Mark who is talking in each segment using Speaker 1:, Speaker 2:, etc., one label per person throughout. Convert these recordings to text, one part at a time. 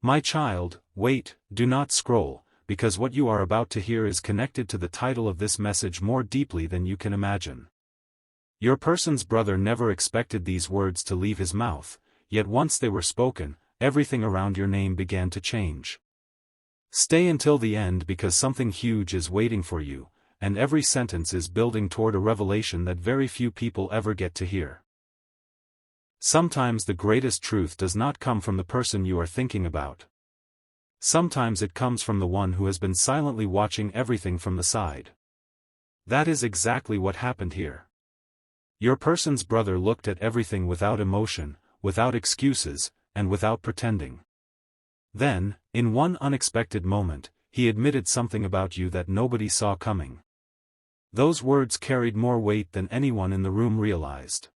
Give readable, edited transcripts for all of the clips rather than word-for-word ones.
Speaker 1: My child, wait, do not scroll, because what you are about to hear is connected to the title of this message more deeply than you can imagine. Your person's brother never expected these words to leave his mouth, yet once they were spoken, everything around your name began to change. Stay until the end because something huge is waiting for you, and every sentence is building toward a revelation that very few people ever get to hear. Sometimes the greatest truth does not come from the person you are thinking about. Sometimes it comes from the one who has been silently watching everything from the side. That is exactly what happened here. Your person's brother looked at everything without emotion, without excuses, and without pretending. Then, in one unexpected moment, he admitted something about you that nobody saw coming. Those words carried more weight than anyone in the room realized.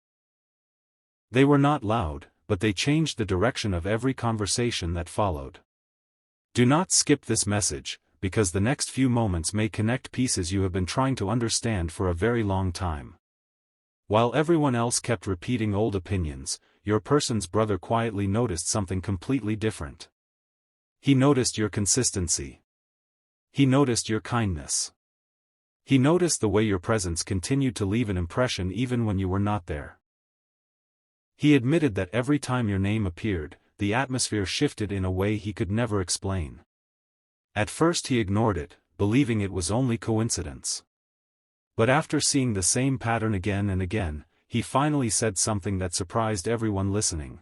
Speaker 1: They were not loud, but they changed the direction of every conversation that followed. Do not skip this message, because the next few moments may connect pieces you have been trying to understand for a very long time. While everyone else kept repeating old opinions, your person's brother quietly noticed something completely different. He noticed your consistency. He noticed your kindness. He noticed the way your presence continued to leave an impression even when you were not there. He admitted that every time your name appeared, the atmosphere shifted in a way he could never explain. At first he ignored it, believing it was only coincidence. But after seeing the same pattern again and again, he finally said something that surprised everyone listening.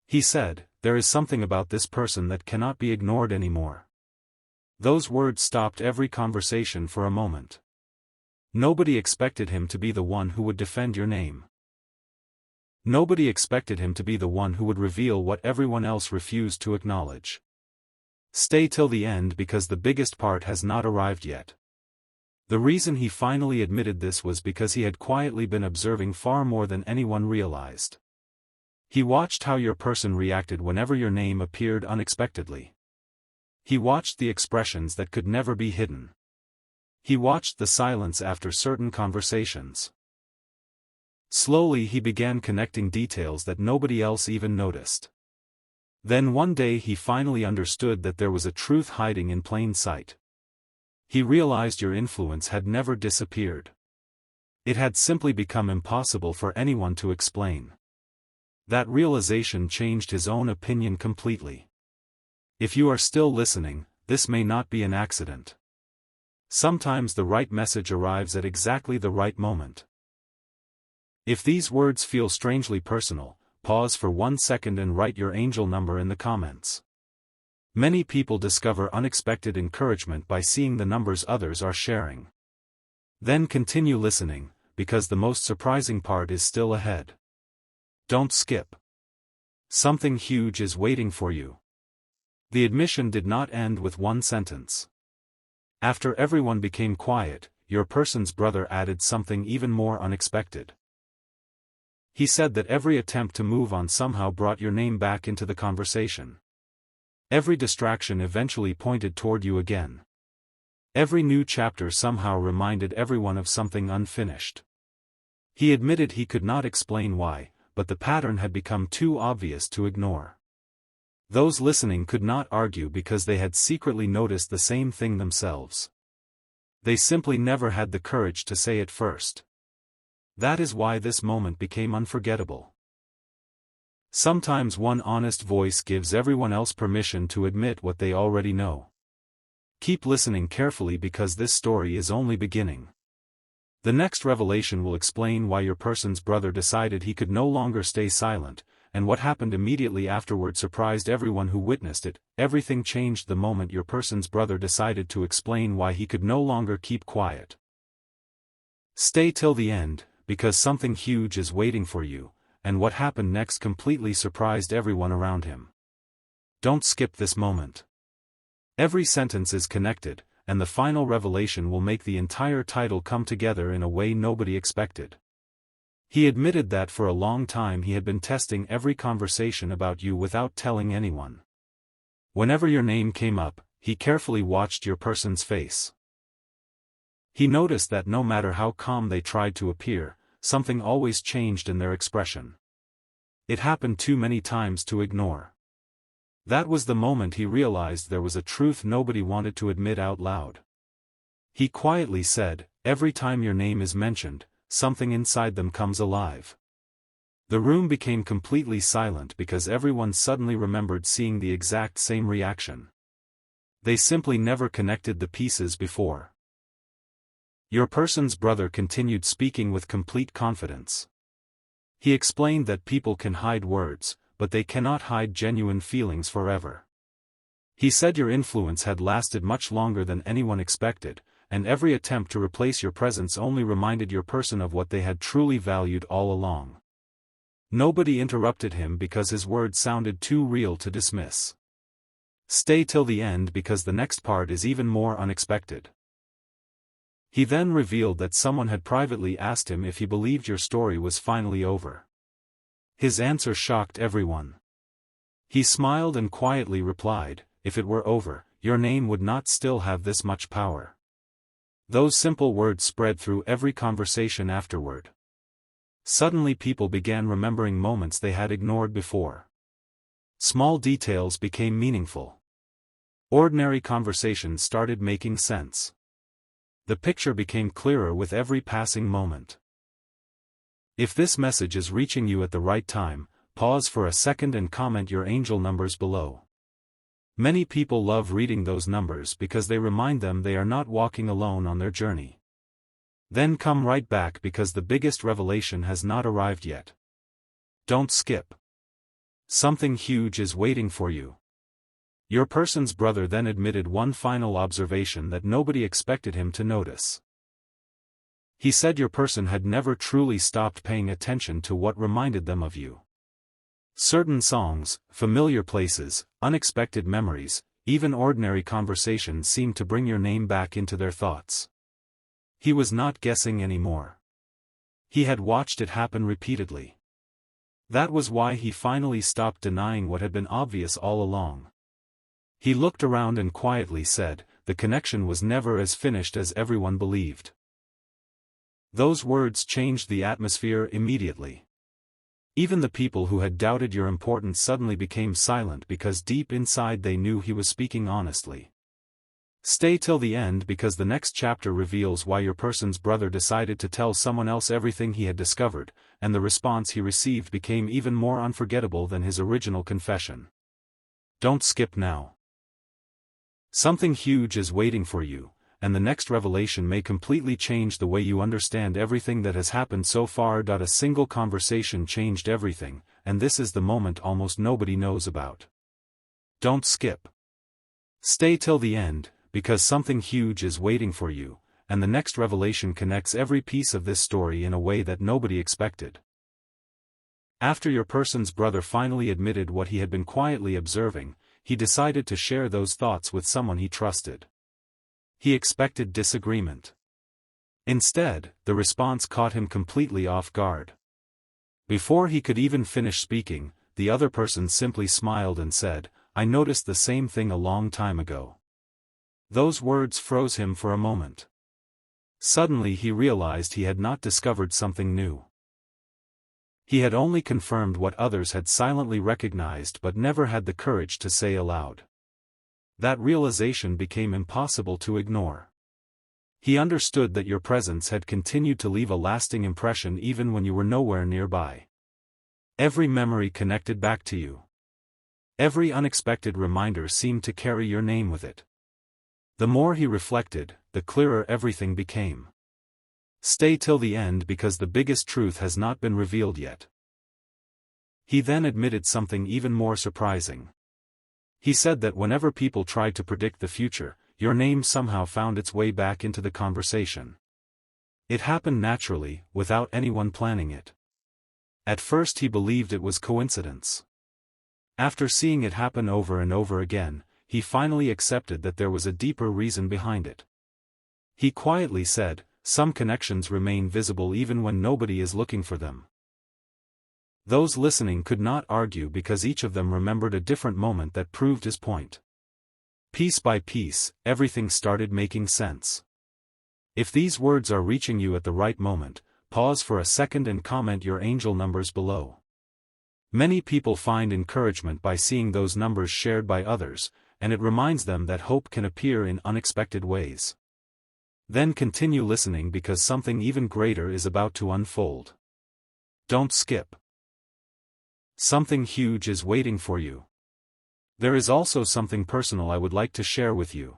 Speaker 1: He said, "There is something about this person that cannot be ignored anymore." Those words stopped every conversation for a moment. Nobody expected him to be the one who would defend your name. Nobody expected him to be the one who would reveal what everyone else refused to acknowledge. Stay till the end because the biggest part has not arrived yet. The reason he finally admitted this was because he had quietly been observing far more than anyone realized. He watched how your person reacted whenever your name appeared unexpectedly. He watched the expressions that could never be hidden. He watched the silence after certain conversations. Slowly he began connecting details that nobody else even noticed. Then one day he finally understood that there was a truth hiding in plain sight. He realized your influence had never disappeared. It had simply become impossible for anyone to explain. That realization changed his own opinion completely. If you are still listening, this may not be an accident. Sometimes the right message arrives at exactly the right moment. If these words feel strangely personal, pause for 1 second and write your angel number in the comments. Many people discover unexpected encouragement by seeing the numbers others are sharing. Then continue listening, because the most surprising part is still ahead. Don't skip. Something huge is waiting for you. The admission did not end with one sentence. After everyone became quiet, your person's brother added something even more unexpected. He said that every attempt to move on somehow brought your name back into the conversation. Every distraction eventually pointed toward you again. Every new chapter somehow reminded everyone of something unfinished. He admitted he could not explain why, but the pattern had become too obvious to ignore. Those listening could not argue because they had secretly noticed the same thing themselves. They simply never had the courage to say it first. That is why this moment became unforgettable. Sometimes one honest voice gives everyone else permission to admit what they already know. Keep listening carefully because this story is only beginning. The next revelation will explain why your person's brother decided he could no longer stay silent, and what happened immediately afterward surprised everyone who witnessed it. Everything changed the moment your person's brother decided to explain why he could no longer keep quiet. Stay till the end, because something huge is waiting for you, and what happened next completely surprised everyone around him. Don't skip this moment. Every sentence is connected, and the final revelation will make the entire title come together in a way nobody expected. He admitted that for a long time he had been testing every conversation about you without telling anyone. Whenever your name came up, he carefully watched your person's face. He noticed that no matter how calm they tried to appear, something always changed in their expression. It happened too many times to ignore. That was the moment he realized there was a truth nobody wanted to admit out loud. He quietly said, "Every time your name is mentioned, something inside them comes alive." The room became completely silent because everyone suddenly remembered seeing the exact same reaction. They simply never connected the pieces before. Your person's brother continued speaking with complete confidence. He explained that people can hide words, but they cannot hide genuine feelings forever. He said your influence had lasted much longer than anyone expected, and every attempt to replace your presence only reminded your person of what they had truly valued all along. Nobody interrupted him because his words sounded too real to dismiss. Stay till the end because the next part is even more unexpected. He then revealed that someone had privately asked him if he believed your story was finally over. His answer shocked everyone. He smiled and quietly replied, "If it were over, your name would not still have this much power." Those simple words spread through every conversation afterward. Suddenly people began remembering moments they had ignored before. Small details became meaningful. Ordinary conversations started making sense. The picture became clearer with every passing moment. If this message is reaching you at the right time, pause for a second and comment your angel numbers below. Many people love reading those numbers because they remind them they are not walking alone on their journey. Then come right back because the biggest revelation has not arrived yet. Don't skip. Something huge is waiting for you. Your person's brother then admitted one final observation that nobody expected him to notice. He said your person had never truly stopped paying attention to what reminded them of you. Certain songs, familiar places, unexpected memories, even ordinary conversations seemed to bring your name back into their thoughts. He was not guessing anymore. He had watched it happen repeatedly. That was why he finally stopped denying what had been obvious all along. He looked around and quietly said, "The connection was never as finished as everyone believed." Those words changed the atmosphere immediately. Even the people who had doubted your importance suddenly became silent because deep inside they knew he was speaking honestly. Stay till the end because the next chapter reveals why your person's brother decided to tell someone else everything he had discovered, and the response he received became even more unforgettable than his original confession. Don't skip now. Something huge is waiting for you, and the next revelation may completely change the way you understand everything that has happened so far. A single conversation changed everything, and this is the moment almost nobody knows about. Don't skip. Stay till the end, because something huge is waiting for you, and the next revelation connects every piece of this story in a way that nobody expected. After your person's brother finally admitted what he had been quietly observing, he decided to share those thoughts with someone he trusted. He expected disagreement. Instead, the response caught him completely off guard. Before he could even finish speaking, the other person simply smiled and said, "I noticed the same thing a long time ago." Those words froze him for a moment. Suddenly he realized he had not discovered something new. He had only confirmed what others had silently recognized but never had the courage to say aloud. That realization became impossible to ignore. He understood that your presence had continued to leave a lasting impression even when you were nowhere nearby. Every memory connected back to you. Every unexpected reminder seemed to carry your name with it. The more he reflected, the clearer everything became. Stay till the end because the biggest truth has not been revealed yet. He then admitted something even more surprising. He said that whenever people tried to predict the future, your name somehow found its way back into the conversation. It happened naturally, without anyone planning it. At first he believed it was coincidence. After seeing it happen over and over again, he finally accepted that there was a deeper reason behind it. He quietly said, "Some connections remain visible even when nobody is looking for them." Those listening could not argue because each of them remembered a different moment that proved his point. Piece by piece, everything started making sense. If these words are reaching you at the right moment, pause for a second and comment your angel numbers below. Many people find encouragement by seeing those numbers shared by others, and it reminds them that hope can appear in unexpected ways. Then continue listening because something even greater is about to unfold. Don't skip. Something huge is waiting for you. There is also something personal I would like to share with you.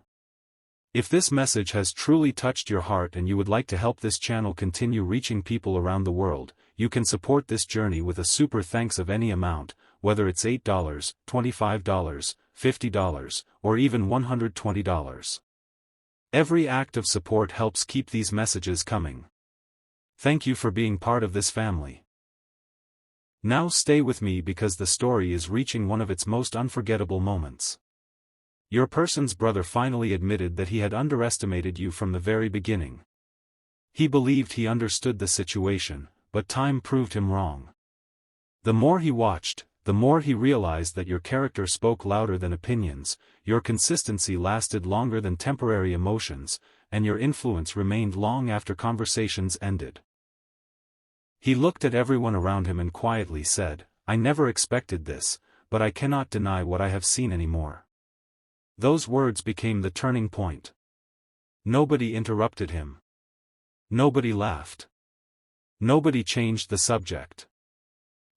Speaker 1: If this message has truly touched your heart and you would like to help this channel continue reaching people around the world, you can support this journey with a super thanks of any amount, whether it's $8, $25, $50, or even $120. Every act of support helps keep these messages coming. Thank you for being part of this family. Now stay with me because the story is reaching one of its most unforgettable moments. Your person's brother finally admitted that he had underestimated you from the very beginning. He believed he understood the situation, but time proved him wrong. The more he watched, the more he realized that your character spoke louder than opinions, your consistency lasted longer than temporary emotions, and your influence remained long after conversations ended. He looked at everyone around him and quietly said, "I never expected this, but I cannot deny what I have seen anymore." Those words became the turning point. Nobody interrupted him. Nobody laughed. Nobody changed the subject.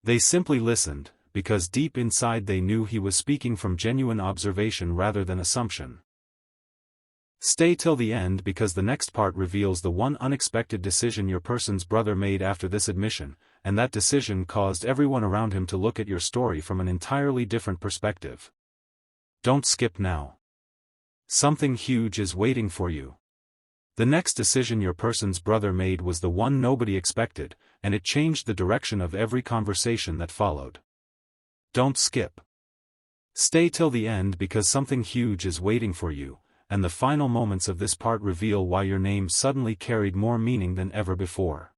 Speaker 1: They simply listened, because deep inside they knew he was speaking from genuine observation rather than assumption. Stay till the end because the next part reveals the one unexpected decision your person's brother made after this admission, and that decision caused everyone around him to look at your story from an entirely different perspective. Don't skip now. Something huge is waiting for you. The next decision your person's brother made was the one nobody expected, and it changed the direction of every conversation that followed. Don't skip. Stay till the end because something huge is waiting for you, and the final moments of this part reveal why your name suddenly carried more meaning than ever before.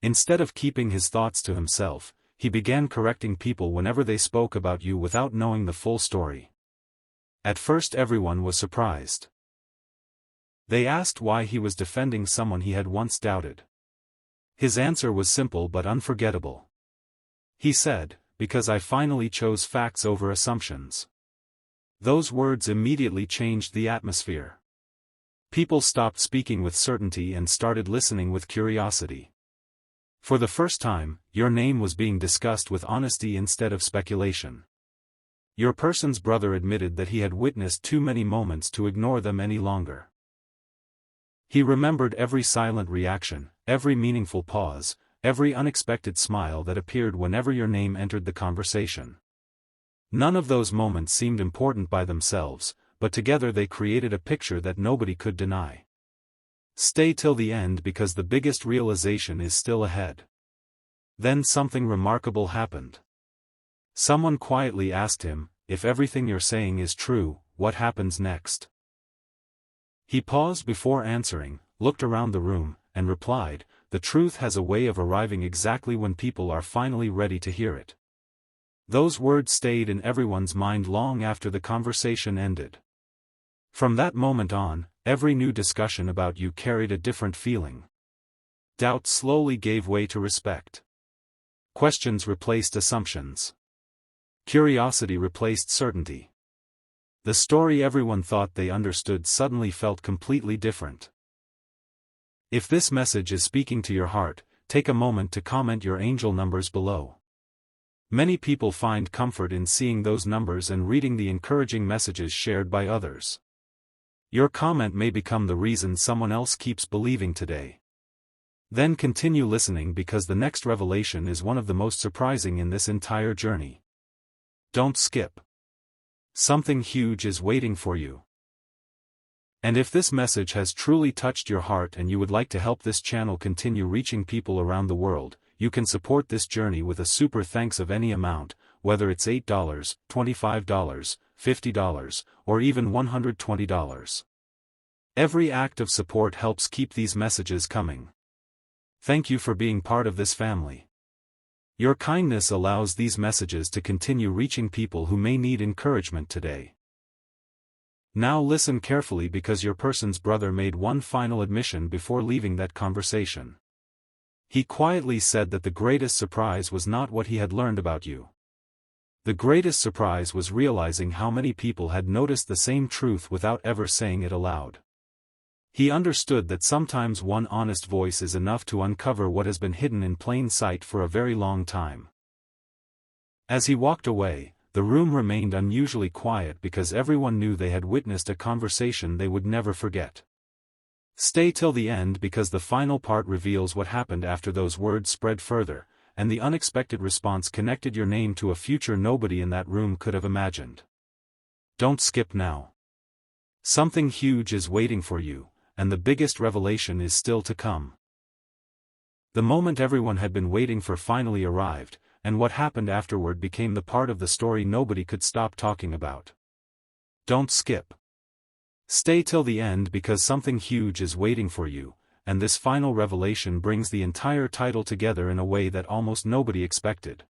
Speaker 1: Instead of keeping his thoughts to himself, he began correcting people whenever they spoke about you without knowing the full story. At first everyone was surprised. They asked why he was defending someone he had once doubted. His answer was simple but unforgettable. He said, "Because I finally chose facts over assumptions." Those words immediately changed the atmosphere. People stopped speaking with certainty and started listening with curiosity. For the first time, your name was being discussed with honesty instead of speculation. Your person's brother admitted that he had witnessed too many moments to ignore them any longer. He remembered every silent reaction, every meaningful pause, every unexpected smile that appeared whenever your name entered the conversation. None of those moments seemed important by themselves, but together they created a picture that nobody could deny. Stay till the end because the biggest realization is still ahead. Then something remarkable happened. Someone quietly asked him, "If everything you're saying is true, what happens next?" He paused before answering, looked around the room, and replied, "The truth has a way of arriving exactly when people are finally ready to hear it." Those words stayed in everyone's mind long after the conversation ended. From that moment on, every new discussion about you carried a different feeling. Doubt slowly gave way to respect. Questions replaced assumptions. Curiosity replaced certainty. The story everyone thought they understood suddenly felt completely different. If this message is speaking to your heart, take a moment to comment your angel numbers below. Many people find comfort in seeing those numbers and reading the encouraging messages shared by others. Your comment may become the reason someone else keeps believing today. Then continue listening because the next revelation is one of the most surprising in this entire journey. Don't skip. Something huge is waiting for you. And if this message has truly touched your heart and you would like to help this channel continue reaching people around the world, you can support this journey with a super thanks of any amount, whether it's $8, $25, $50, or even $120. Every act of support helps keep these messages coming. Thank you for being part of this family. Your kindness allows these messages to continue reaching people who may need encouragement today. Now listen carefully because your person's brother made one final admission before leaving that conversation. He quietly said that the greatest surprise was not what he had learned about you. The greatest surprise was realizing how many people had noticed the same truth without ever saying it aloud. He understood that sometimes one honest voice is enough to uncover what has been hidden in plain sight for a very long time. As he walked away, the room remained unusually quiet because everyone knew they had witnessed a conversation they would never forget. Stay till the end because the final part reveals what happened after those words spread further, and the unexpected response connected your name to a future nobody in that room could have imagined. Don't skip now. Something huge is waiting for you, and the biggest revelation is still to come. The moment everyone had been waiting for finally arrived, and what happened afterward became the part of the story nobody could stop talking about. Don't skip. Stay till the end because something huge is waiting for you, and this final revelation brings the entire title together in a way that almost nobody expected.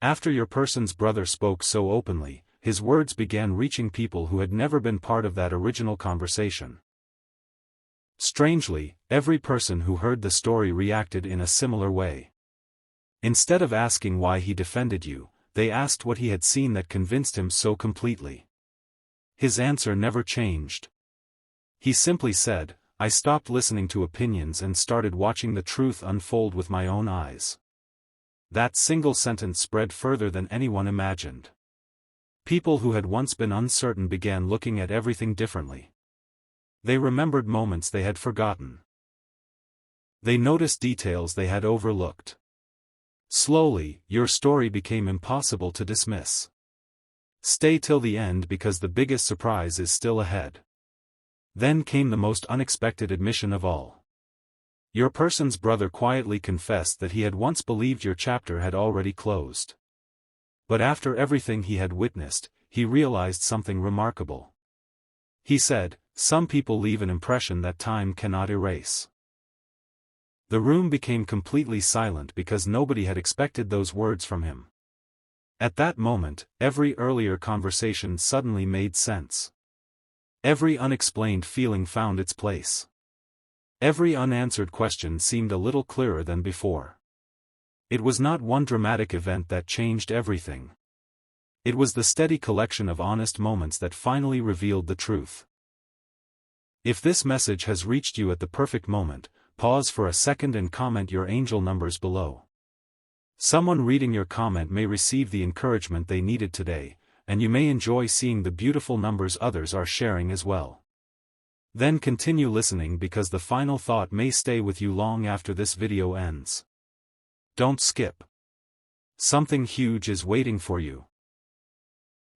Speaker 1: After your person's brother spoke so openly, his words began reaching people who had never been part of that original conversation. Strangely, every person who heard the story reacted in a similar way. Instead of asking why he defended you, they asked what he had seen that convinced him so completely. His answer never changed. He simply said, "I stopped listening to opinions and started watching the truth unfold with my own eyes." That single sentence spread further than anyone imagined. People who had once been uncertain began looking at everything differently. They remembered moments they had forgotten. They noticed details they had overlooked. Slowly, your story became impossible to dismiss. Stay till the end because the biggest surprise is still ahead. Then came the most unexpected admission of all. Your person's brother quietly confessed that he had once believed your chapter had already closed. But after everything he had witnessed, he realized something remarkable. He said, "Some people leave an impression that time cannot erase." The room became completely silent because nobody had expected those words from him. At that moment, every earlier conversation suddenly made sense. Every unexplained feeling found its place. Every unanswered question seemed a little clearer than before. It was not one dramatic event that changed everything. It was the steady collection of honest moments that finally revealed the truth. If this message has reached you at the perfect moment, pause for a second and comment your angel numbers below. Someone reading your comment may receive the encouragement they needed today, and you may enjoy seeing the beautiful numbers others are sharing as well. Then continue listening because the final thought may stay with you long after this video ends. Don't skip. Something huge is waiting for you.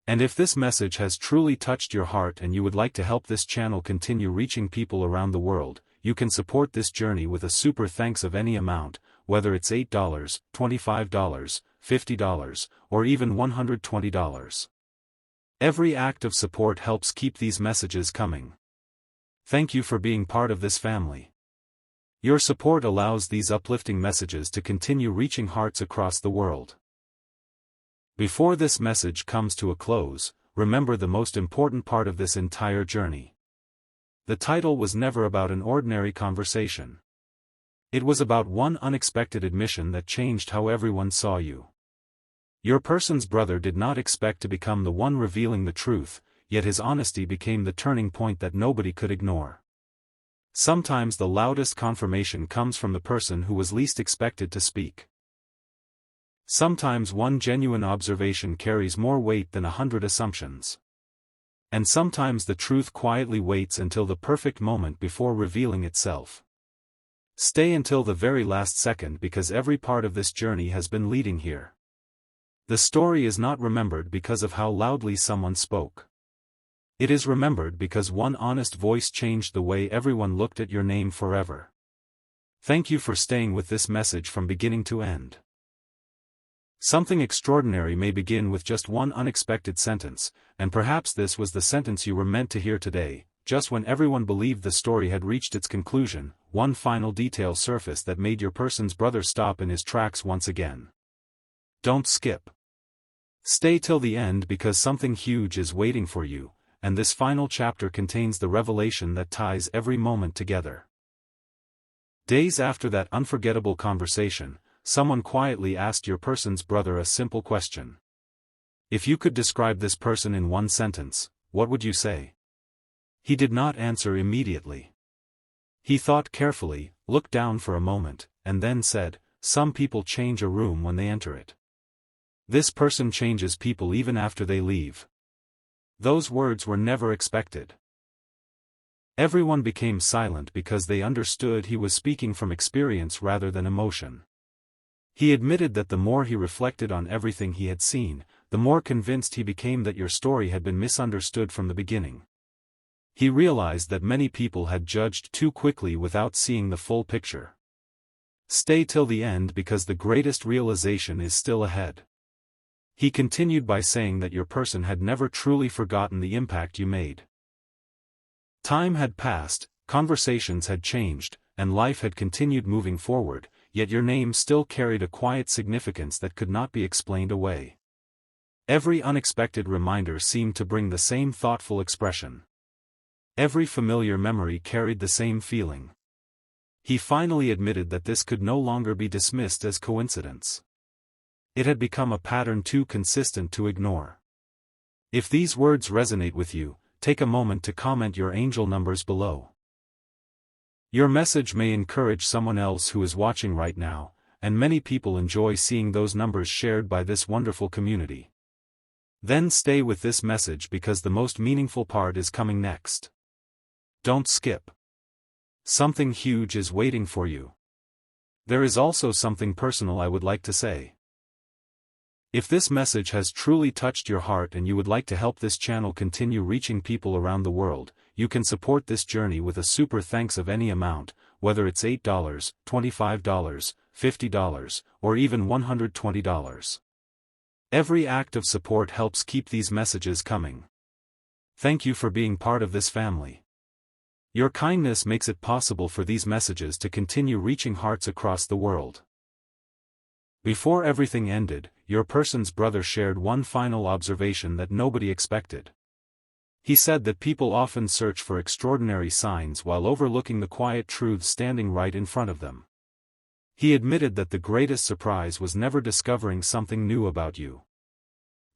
Speaker 1: And if this message has truly touched your heart and you would like to help this channel continue reaching people around the world, you can support this journey with a super thanks of any amount, whether it's $8, $25, $50, or even $120. Every act of support helps keep these messages coming. Thank you for being part of this family. Your support allows these uplifting messages to continue reaching hearts across the world. Before this message comes to a close, remember the most important part of this entire journey. The title was never about an ordinary conversation. It was about one unexpected admission that changed how everyone saw you. Your person's brother did not expect to become the one revealing the truth, yet his honesty became the turning point that nobody could ignore. Sometimes the loudest confirmation comes from the person who was least expected to speak. Sometimes one genuine observation carries more weight than 100 assumptions. And sometimes the truth quietly waits until the perfect moment before revealing itself. Stay until the very last second because every part of this journey has been leading here. The story is not remembered because of how loudly someone spoke. It is remembered because one honest voice changed the way everyone looked at your name forever. Thank you for staying with this message from beginning to end. Something extraordinary may begin with just one unexpected sentence, and perhaps this was the sentence you were meant to hear today. Just when everyone believed the story had reached its conclusion, one final detail surfaced that made your person's brother stop in his tracks once again. Don't skip. Stay till the end because something huge is waiting for you, and this final chapter contains the revelation that ties every moment together. Days after that unforgettable conversation, someone quietly asked your person's brother a simple question. If you could describe this person in one sentence, what would you say? He did not answer immediately. He thought carefully, looked down for a moment, and then said, "Some people change a room when they enter it. This person changes people even after they leave." Those words were never expected. Everyone became silent because they understood he was speaking from experience rather than emotion. He admitted that the more he reflected on everything he had seen, the more convinced he became that your story had been misunderstood from the beginning. He realized that many people had judged too quickly without seeing the full picture. Stay till the end because the greatest realization is still ahead. He continued by saying that your person had never truly forgotten the impact you made. Time had passed, conversations had changed, and life had continued moving forward, yet your name still carried a quiet significance that could not be explained away. Every unexpected reminder seemed to bring the same thoughtful expression. Every familiar memory carried the same feeling. He finally admitted that this could no longer be dismissed as coincidence. It had become a pattern too consistent to ignore. If these words resonate with you, take a moment to comment your angel numbers below. Your message may encourage someone else who is watching right now, and many people enjoy seeing those numbers shared by this wonderful community. Then stay with this message because the most meaningful part is coming next. Don't skip. Something huge is waiting for you. There is also something personal I would like to say. If this message has truly touched your heart and you would like to help this channel continue reaching people around the world, you can support this journey with a super thanks of any amount, whether it's $8, $25, $50, or even $120. Every act of support helps keep these messages coming. Thank you for being part of this family. Your kindness makes it possible for these messages to continue reaching hearts across the world. Before everything ended, your person's brother shared one final observation that nobody expected. He said that people often search for extraordinary signs while overlooking the quiet truths standing right in front of them. He admitted that the greatest surprise was never discovering something new about you.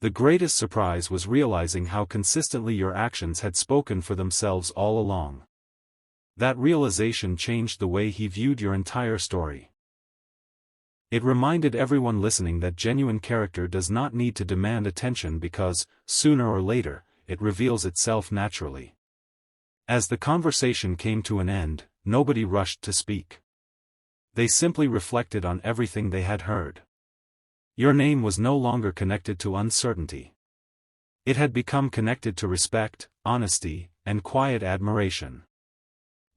Speaker 1: The greatest surprise was realizing how consistently your actions had spoken for themselves all along. That realization changed the way he viewed your entire story. It reminded everyone listening that genuine character does not need to demand attention because, sooner or later, it reveals itself naturally. As the conversation came to an end, nobody rushed to speak. They simply reflected on everything they had heard. Your name was no longer connected to uncertainty. It had become connected to respect, honesty, and quiet admiration.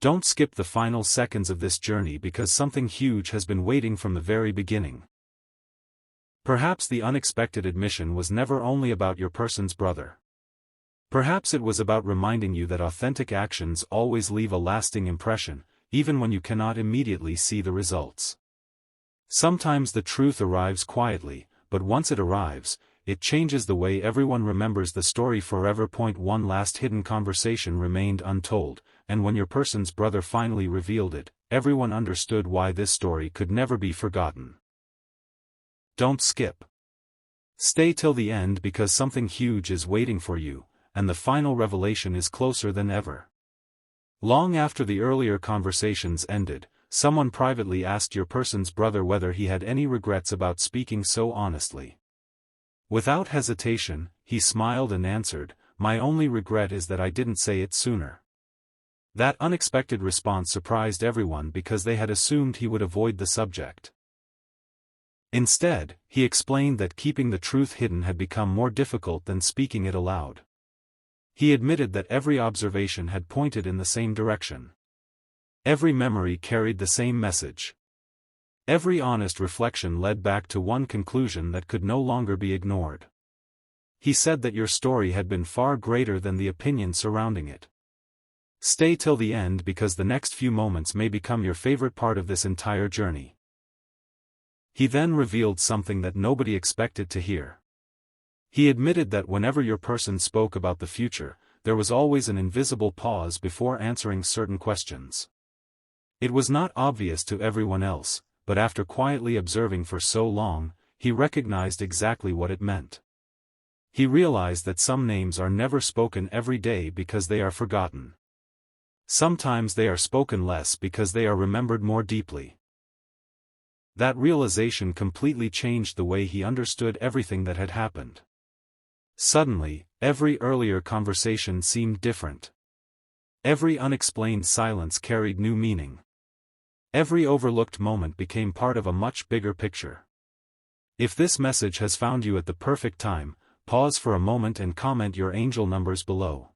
Speaker 1: Don't skip the final seconds of this journey because something huge has been waiting from the very beginning. Perhaps the unexpected admission was never only about your person's brother. Perhaps it was about reminding you that authentic actions always leave a lasting impression, even when you cannot immediately see the results. Sometimes the truth arrives quietly, but once it arrives, it changes the way everyone remembers the story forever. One last hidden conversation remained untold, and when your person's brother finally revealed it, everyone understood why this story could never be forgotten. Don't skip. Stay till the end because something huge is waiting for you, and the final revelation is closer than ever. Long after the earlier conversations ended, someone privately asked your person's brother whether he had any regrets about speaking so honestly. Without hesitation, he smiled and answered, "My only regret is that I didn't say it sooner." That unexpected response surprised everyone because they had assumed he would avoid the subject. Instead, he explained that keeping the truth hidden had become more difficult than speaking it aloud. He admitted that every observation had pointed in the same direction. Every memory carried the same message. Every honest reflection led back to one conclusion that could no longer be ignored. He said that your story had been far greater than the opinion surrounding it. Stay till the end because the next few moments may become your favorite part of this entire journey. He then revealed something that nobody expected to hear. He admitted that whenever your person spoke about the future, there was always an invisible pause before answering certain questions. It was not obvious to everyone else, but after quietly observing for so long, he recognized exactly what it meant. He realized that some names are never spoken every day because they are forgotten. Sometimes they are spoken less because they are remembered more deeply. That realization completely changed the way he understood everything that had happened. Suddenly, every earlier conversation seemed different. Every unexplained silence carried new meaning. Every overlooked moment became part of a much bigger picture. If this message has found you at the perfect time, pause for a moment and comment your angel numbers below.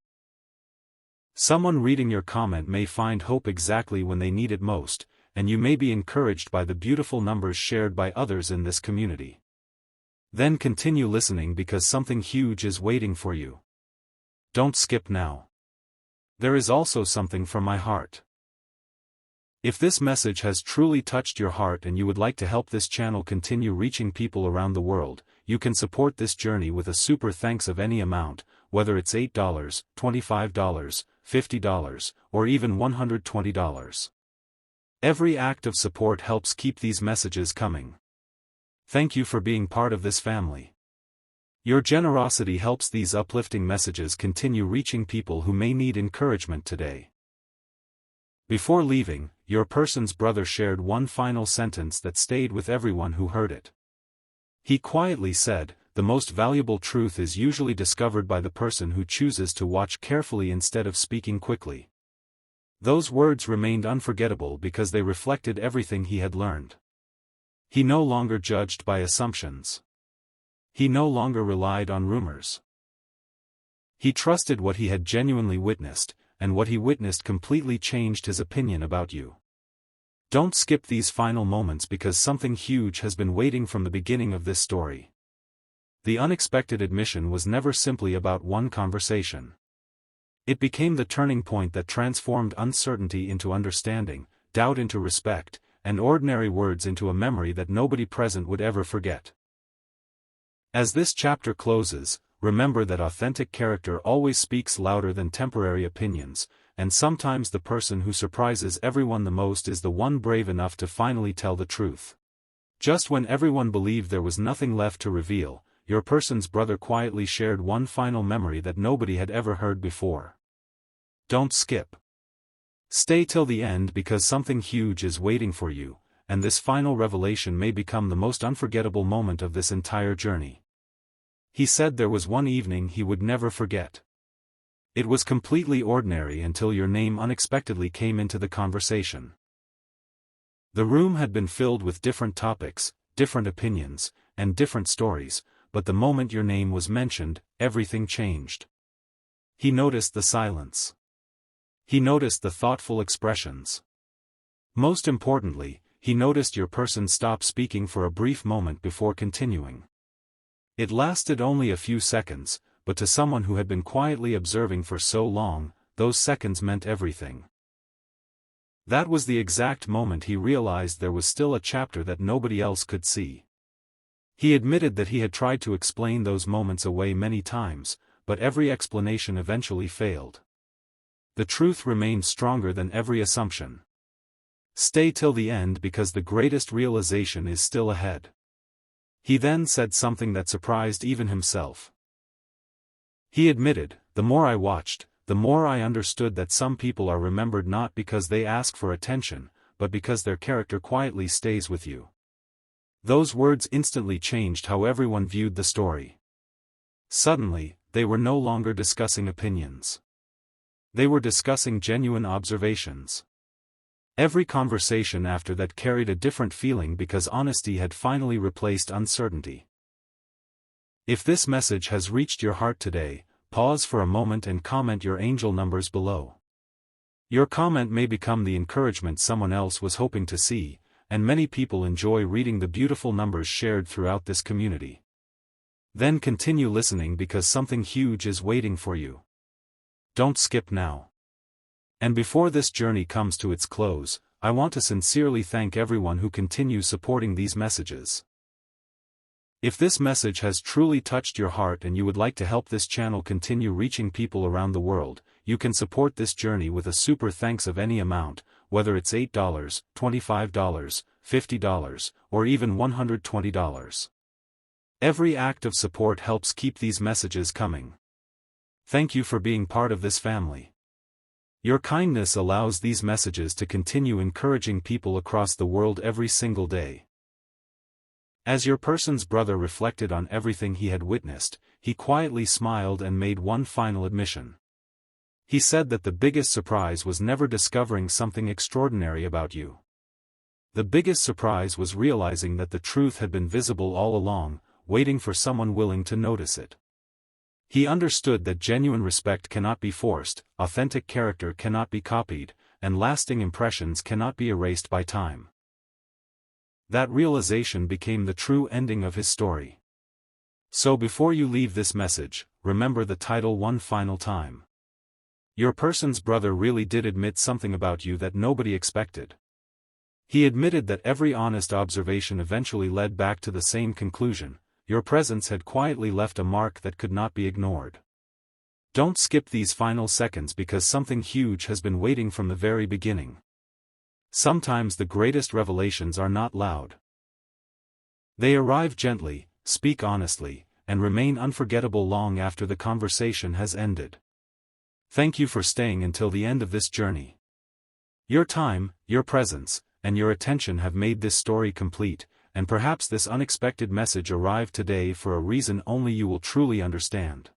Speaker 1: Someone reading your comment may find hope exactly when they need it most, and you may be encouraged by the beautiful numbers shared by others in this community. Then continue listening because something huge is waiting for you. Don't skip now. There is also something from my heart. If this message has truly touched your heart and you would like to help this channel continue reaching people around the world, you can support this journey with a super thanks of any amount, whether it's $8, $25, $50, or even $120. Every act of support helps keep these messages coming. Thank you for being part of this family. Your generosity helps these uplifting messages continue reaching people who may need encouragement today. Before leaving, your person's brother shared one final sentence that stayed with everyone who heard it. He quietly said, "The most valuable truth is usually discovered by the person who chooses to watch carefully instead of speaking quickly." Those words remained unforgettable because they reflected everything he had learned. He no longer judged by assumptions. He no longer relied on rumors. He trusted what he had genuinely witnessed, and what he witnessed completely changed his opinion about you. Don't skip these final moments because something huge has been waiting from the beginning of this story. The unexpected admission was never simply about one conversation. It became the turning point that transformed uncertainty into understanding, doubt into respect, and ordinary words into a memory that nobody present would ever forget. As this chapter closes, remember that authentic character always speaks louder than temporary opinions, and sometimes the person who surprises everyone the most is the one brave enough to finally tell the truth. Just when everyone believed there was nothing left to reveal, your person's brother quietly shared one final memory that nobody had ever heard before. Don't skip. Stay till the end because something huge is waiting for you, and this final revelation may become the most unforgettable moment of this entire journey. He said there was one evening he would never forget. It was completely ordinary until your name unexpectedly came into the conversation. The room had been filled with different topics, different opinions, and different stories, but the moment your name was mentioned, everything changed. He noticed the silence. He noticed the thoughtful expressions. Most importantly, he noticed your person stop speaking for a brief moment before continuing. It lasted only a few seconds, but to someone who had been quietly observing for so long, those seconds meant everything. That was the exact moment he realized there was still a chapter that nobody else could see. He admitted that he had tried to explain those moments away many times, but every explanation eventually failed. The truth remained stronger than every assumption. Stay till the end because the greatest realization is still ahead. He then said something that surprised even himself. He admitted, "The more I watched, the more I understood that some people are remembered not because they ask for attention, but because their character quietly stays with you." Those words instantly changed how everyone viewed the story. Suddenly, they were no longer discussing opinions. They were discussing genuine observations. Every conversation after that carried a different feeling because honesty had finally replaced uncertainty. If this message has reached your heart today, pause for a moment and comment your angel numbers below. Your comment may become the encouragement someone else was hoping to see, and many people enjoy reading the beautiful numbers shared throughout this community. Then continue listening because something huge is waiting for you. Don't skip now. And before this journey comes to its close, I want to sincerely thank everyone who continues supporting these messages. If this message has truly touched your heart and you would like to help this channel continue reaching people around the world, you can support this journey with a super thanks of any amount, whether it's $8, $25, $50, or even $120. Every act of support helps keep these messages coming. Thank you for being part of this family. Your kindness allows these messages to continue encouraging people across the world every single day. As your person's brother reflected on everything he had witnessed, he quietly smiled and made one final admission. He said that the biggest surprise was never discovering something extraordinary about you. The biggest surprise was realizing that the truth had been visible all along, waiting for someone willing to notice it. He understood that genuine respect cannot be forced, authentic character cannot be copied, and lasting impressions cannot be erased by time. That realization became the true ending of his story. So before you leave this message, remember the title one final time. Your person's brother really did admit something about you that nobody expected. He admitted that every honest observation eventually led back to the same conclusion: your presence had quietly left a mark that could not be ignored. Don't skip these final seconds because something huge has been waiting from the very beginning. Sometimes the greatest revelations are not loud. They arrive gently, speak honestly, and remain unforgettable long after the conversation has ended. Thank you for staying until the end of this journey. Your time, your presence, and your attention have made this story complete, and perhaps this unexpected message arrived today for a reason only you will truly understand.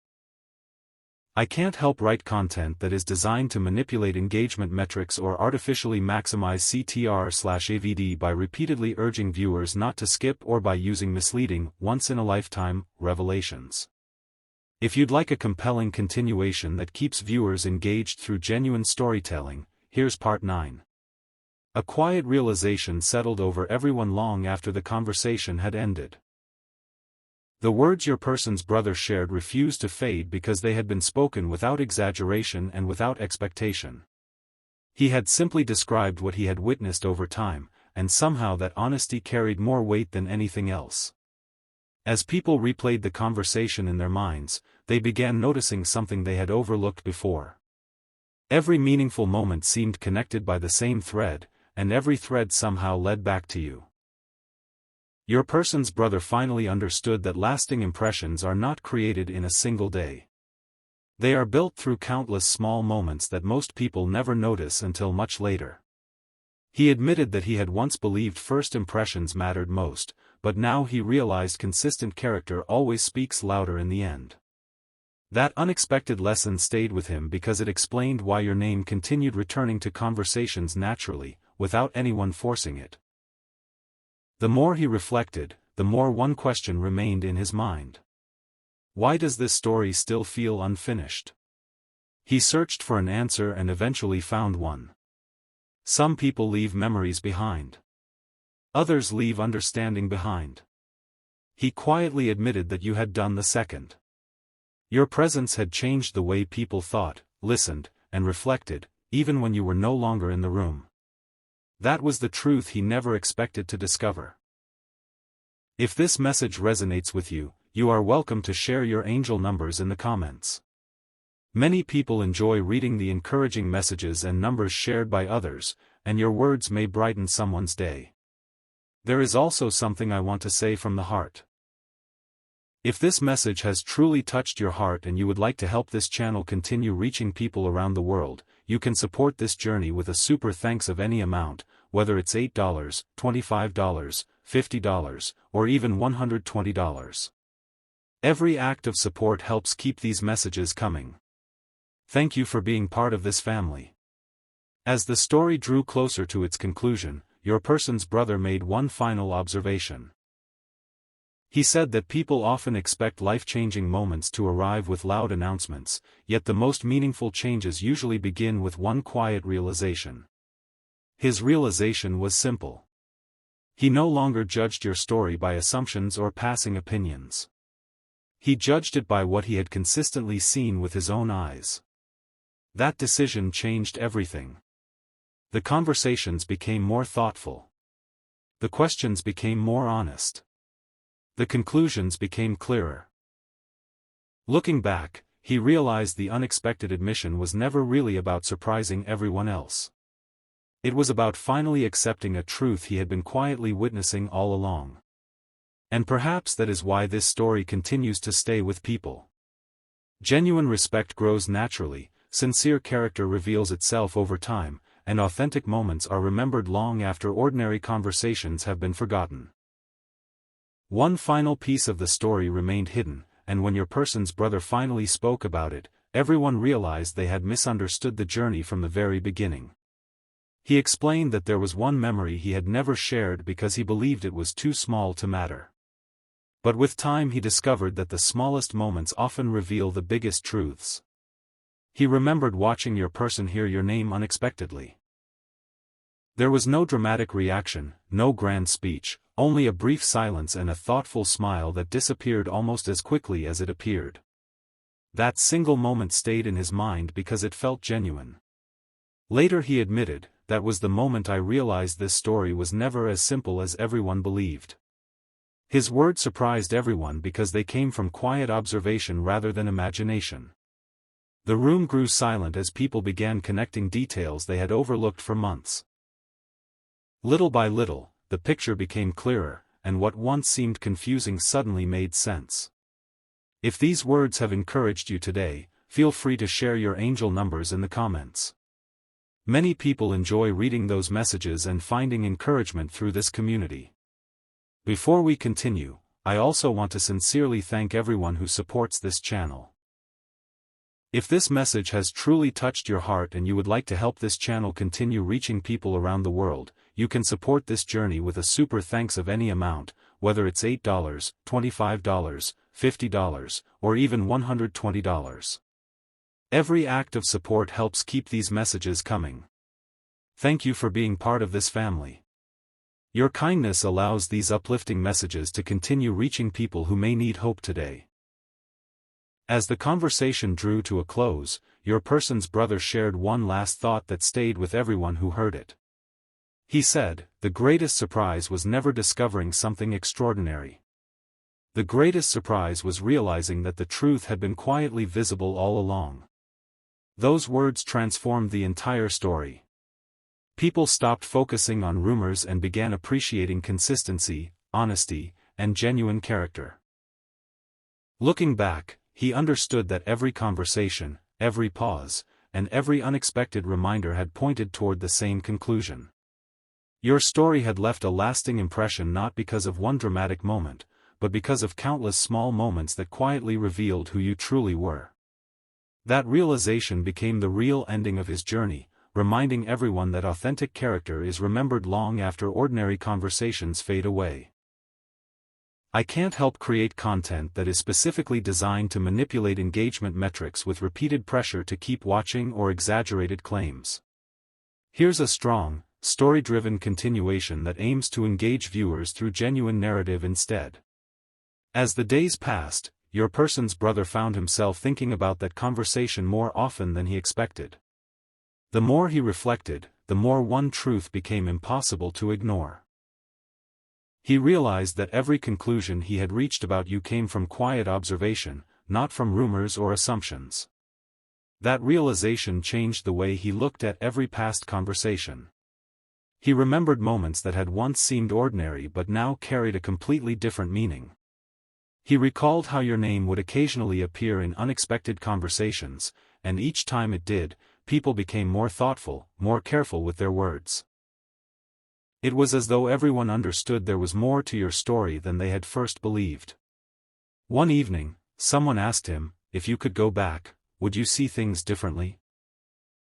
Speaker 1: I can't help write content that is designed to manipulate engagement metrics or artificially maximize CTR/AVD by repeatedly urging viewers not to skip or by using misleading, once-in-a-lifetime revelations. If you'd like a compelling continuation that keeps viewers engaged through genuine storytelling, here's part 9. A quiet realization settled over everyone long after the conversation had ended. The words your person's brother shared refused to fade because they had been spoken without exaggeration and without expectation. He had simply described what he had witnessed over time, and somehow that honesty carried more weight than anything else. As people replayed the conversation in their minds, they began noticing something they had overlooked before. Every meaningful moment seemed connected by the same thread, and every thread somehow led back to you. Your person's brother finally understood that lasting impressions are not created in a single day. They are built through countless small moments that most people never notice until much later. He admitted that he had once believed first impressions mattered most, but now he realized consistent character always speaks louder in the end. That unexpected lesson stayed with him because it explained why your name continued returning to conversations naturally, without anyone forcing it. The more he reflected, the more one question remained in his mind. Why does this story still feel unfinished? He searched for an answer and eventually found one. Some people leave memories behind. Others leave understanding behind. He quietly admitted that you had done the second. Your presence had changed the way people thought, listened, and reflected, even when you were no longer in the room. That was the truth he never expected to discover. If this message resonates with you, you are welcome to share your angel numbers in the comments. Many people enjoy reading the encouraging messages and numbers shared by others, and your words may brighten someone's day. There is also something I want to say from the heart. If this message has truly touched your heart and you would like to help this channel continue reaching people around the world, you can support this journey with a super thanks of any amount, whether it's $8, $25, $50, or even $120. Every act of support helps keep these messages coming. Thank you for being part of this family. As the story drew closer to its conclusion, your person's brother made one final observation. He said that people often expect life-changing moments to arrive with loud announcements, yet the most meaningful changes usually begin with one quiet realization. His realization was simple. He no longer judged your story by assumptions or passing opinions. He judged it by what he had consistently seen with his own eyes. That decision changed everything. The conversations became more thoughtful. The questions became more honest. The conclusions became clearer. Looking back, he realized the unexpected admission was never really about surprising everyone else. It was about finally accepting a truth he had been quietly witnessing all along. And perhaps that is why this story continues to stay with people. Genuine respect grows naturally, sincere character reveals itself over time, and authentic moments are remembered long after ordinary conversations have been forgotten. One final piece of the story remained hidden, and when your person's brother finally spoke about it, everyone realized they had misunderstood the journey from the very beginning. He explained that there was one memory he had never shared because he believed it was too small to matter. But with time he discovered that the smallest moments often reveal the biggest truths. He remembered watching your person hear your name unexpectedly. There was no dramatic reaction, no grand speech, only a brief silence and a thoughtful smile that disappeared almost as quickly as it appeared. That single moment stayed in his mind because it felt genuine. Later he admitted, "That was the moment I realized this story was never as simple as everyone believed." His words surprised everyone because they came from quiet observation rather than imagination. The room grew silent as people began connecting details they had overlooked for months. Little by little, the picture became clearer, and what once seemed confusing suddenly made sense. If these words have encouraged you today, feel free to share your angel numbers in the comments. Many people enjoy reading those messages and finding encouragement through this community. Before we continue, I also want to sincerely thank everyone who supports this channel. If this message has truly touched your heart and you would like to help this channel continue reaching people around the world, you can support this journey with a super thanks of any amount, whether it's $8, $25, $50, or even $120. Every act of support helps keep these messages coming. Thank you for being part of this family. Your kindness allows these uplifting messages to continue reaching people who may need hope today. As the conversation drew to a close, your person's brother shared one last thought that stayed with everyone who heard it. He said, "The greatest surprise was never discovering something extraordinary. The greatest surprise was realizing that the truth had been quietly visible all along." Those words transformed the entire story. People stopped focusing on rumors and began appreciating consistency, honesty, and genuine character. Looking back, he understood that every conversation, every pause, and every unexpected reminder had pointed toward the same conclusion. Your story had left a lasting impression not because of one dramatic moment, but because of countless small moments that quietly revealed who you truly were. That realization became the real ending of his journey, reminding everyone that authentic character is remembered long after ordinary conversations fade away. I can't help create content that is specifically designed to manipulate engagement metrics with repeated pressure to keep watching or exaggerated claims. Here's a strong, story-driven continuation that aims to engage viewers through genuine narrative instead. As the days passed, your person's brother found himself thinking about that conversation more often than he expected. The more he reflected, the more one truth became impossible to ignore. He realized that every conclusion he had reached about you came from quiet observation, not from rumors or assumptions. That realization changed the way he looked at every past conversation. He remembered moments that had once seemed ordinary but now carried a completely different meaning. He recalled how your name would occasionally appear in unexpected conversations, and each time it did, people became more thoughtful, more careful with their words. It was as though everyone understood there was more to your story than they had first believed. One evening, someone asked him, "If you could go back, would you see things differently?"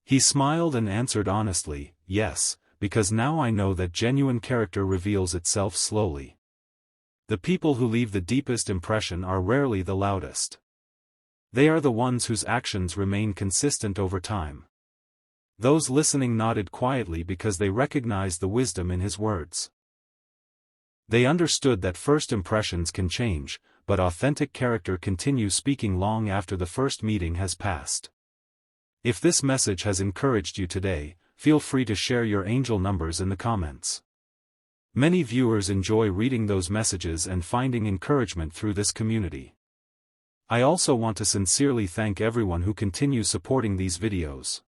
Speaker 1: He smiled and answered honestly, "Yes, because now I know that genuine character reveals itself slowly. The people who leave the deepest impression are rarely the loudest. They are the ones whose actions remain consistent over time." Those listening nodded quietly because they recognized the wisdom in his words. They understood that first impressions can change, but authentic character continues speaking long after the first meeting has passed. If this message has encouraged you today, feel free to share your angel numbers in the comments. Many viewers enjoy reading those messages and finding encouragement through this community. I also want to sincerely thank everyone who continues supporting these videos.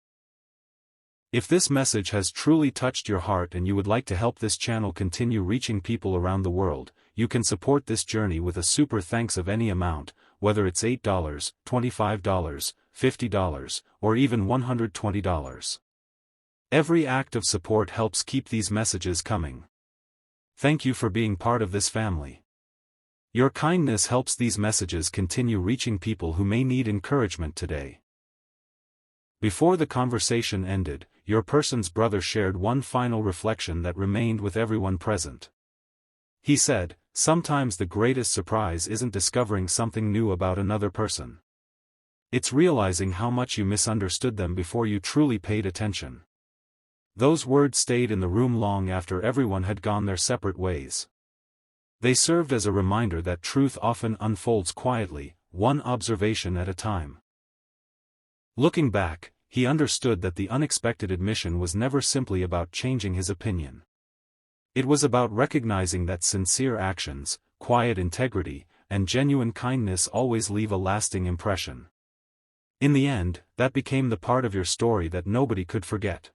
Speaker 1: If this message has truly touched your heart and you would like to help this channel continue reaching people around the world, you can support this journey with a super thanks of any amount, whether it's $8, $25, $50, or even $120. Every act of support helps keep these messages coming. Thank you for being part of this family. Your kindness helps these messages continue reaching people who may need encouragement today. Before the conversation ended, your person's brother shared one final reflection that remained with everyone present. He said, "Sometimes the greatest surprise isn't discovering something new about another person. It's realizing how much you misunderstood them before you truly paid attention." Those words stayed in the room long after everyone had gone their separate ways. They served as a reminder that truth often unfolds quietly, one observation at a time. Looking back, he understood that the unexpected admission was never simply about changing his opinion. It was about recognizing that sincere actions, quiet integrity, and genuine kindness always leave a lasting impression. In the end, that became the part of your story that nobody could forget.